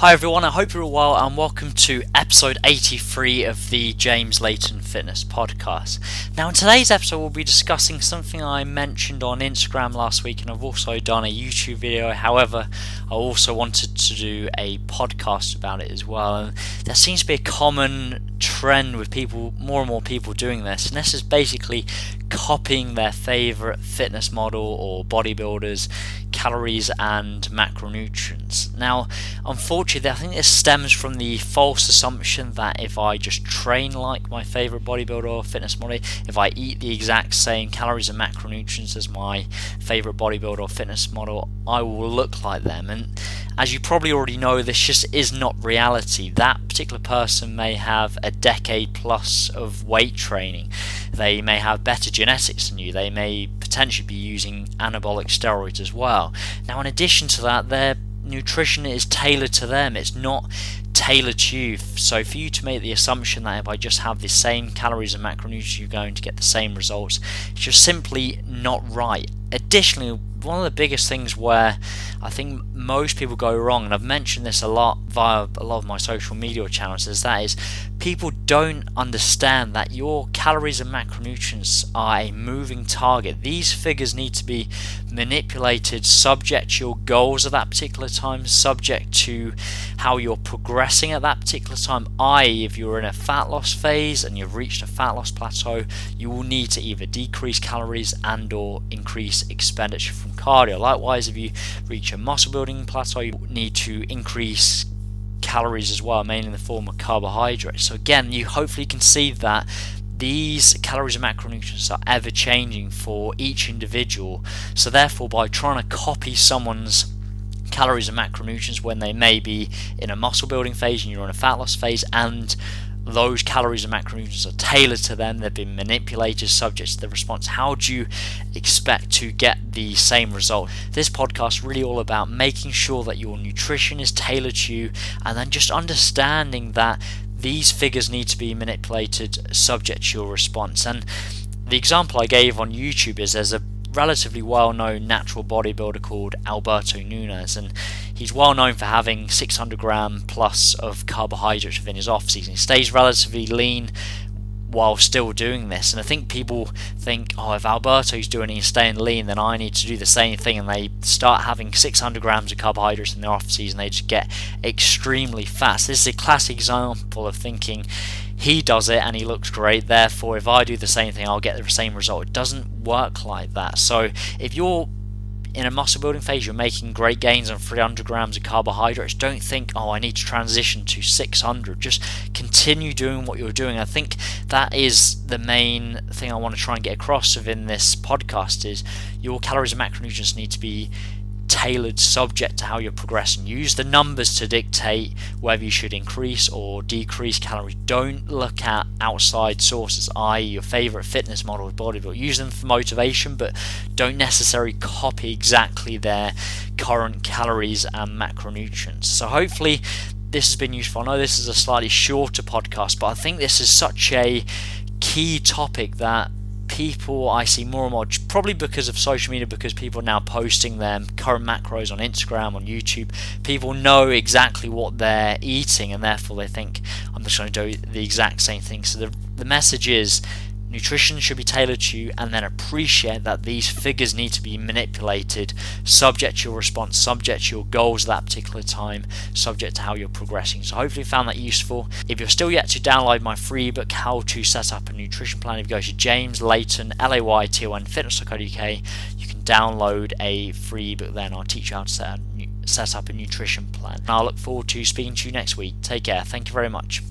Hi everyone, I hope you're all well and welcome to episode 83 of the Layton Fitness podcast. Now in today's episode we'll be discussing something I mentioned on Instagram last week, and I've also done a YouTube video. However, I also wanted to do a podcast about it as well, and there seems to be a common trend with people, more and more people doing this, and this is basically copying their favourite fitness model or bodybuilders' calories and macronutrients. Now, unfortunately, I think this stems from the false assumption that if I just train like my favourite bodybuilder or fitness model, if I eat the exact same calories and macronutrients as my favourite bodybuilder or fitness model, I will look like them. And as you probably already know, this just is not reality. That particular person may have a decade plus of weight training. They may have better genetics than you. They may potentially be using anabolic steroids as well. Now, in addition to that, their nutrition is tailored to them. It's not tailored to you. So for you to make the assumption that if I just have the same calories and macronutrients, you're going to get the same results, it's just simply not right. Additionally, one of the biggest things where I think most people go wrong, and I've mentioned this a lot via a lot of my social media channels, is people don't understand that your calories and macronutrients are a moving target. These figures need to be manipulated subject to your goals at that particular time, subject to how you're progressing at that particular time. I.e., if you're in a fat loss phase and you've reached a fat loss plateau, you will need to either decrease calories and or increase expenditure from cardio. Likewise, if you reach a muscle building plateau, you need to increase calories as well, mainly in the form of carbohydrates. So again, you hopefully can see that these calories and macronutrients are ever changing for each individual. So therefore, by trying to copy someone's calories and macronutrients when they may be in a muscle building phase and you're in a fat loss phase, and those calories and macronutrients are tailored to them, they've been manipulated subject to the response, how do you expect to get the same result? This podcast is really all about making sure that your nutrition is tailored to you, and then just understanding that these figures need to be manipulated subject to your response. And the example I gave on YouTube is there's a relatively well-known natural bodybuilder called Alberto Nunez, and he's well known for having 600 gram plus of carbohydrates within his off season. He stays relatively lean while still doing this, and I think people think, oh, if Alberto's doing it and staying lean, then I need to do the same thing, and they start having 600 grams of carbohydrates in their off season, they just get extremely fat. So this is a classic example of thinking he does it and he looks great, therefore if I do the same thing I'll get the same result. It doesn't work like that. So if you're in a muscle building phase, you're making great gains on 300 grams of carbohydrates, don't think, oh, I need to transition to 600. Just continue doing what you're doing. I think that is the main thing I want to try and get across within this podcast, is your calories and macronutrients need to be tailored subject to how you're progressing. Use the numbers to dictate whether you should increase or decrease calories. Don't look at outside sources, i.e. your favourite fitness model or bodybuilder. Use them for motivation, but don't necessarily copy exactly their current calories and macronutrients. So hopefully this has been useful. I know this is a slightly shorter podcast, but I think this is such a key topic that people I see more and more, probably because of social media, because people are now posting their current macros on Instagram, on YouTube. People know exactly what they're eating, and therefore they think, I'm just going to do the exact same thing. So the message is, nutrition should be tailored to you, and then appreciate that these figures need to be manipulated subject to your response, subject to your goals at that particular time, subject to how you're progressing. So hopefully you found that useful. If you're still yet to download my free book, How to Set Up a Nutrition Plan, if you go to Layton, Layton fitness.co.uk, you can download a free book there, and I'll teach you how to set up a nutrition plan. And I'll look forward to speaking to you next week. Take care. Thank you very much.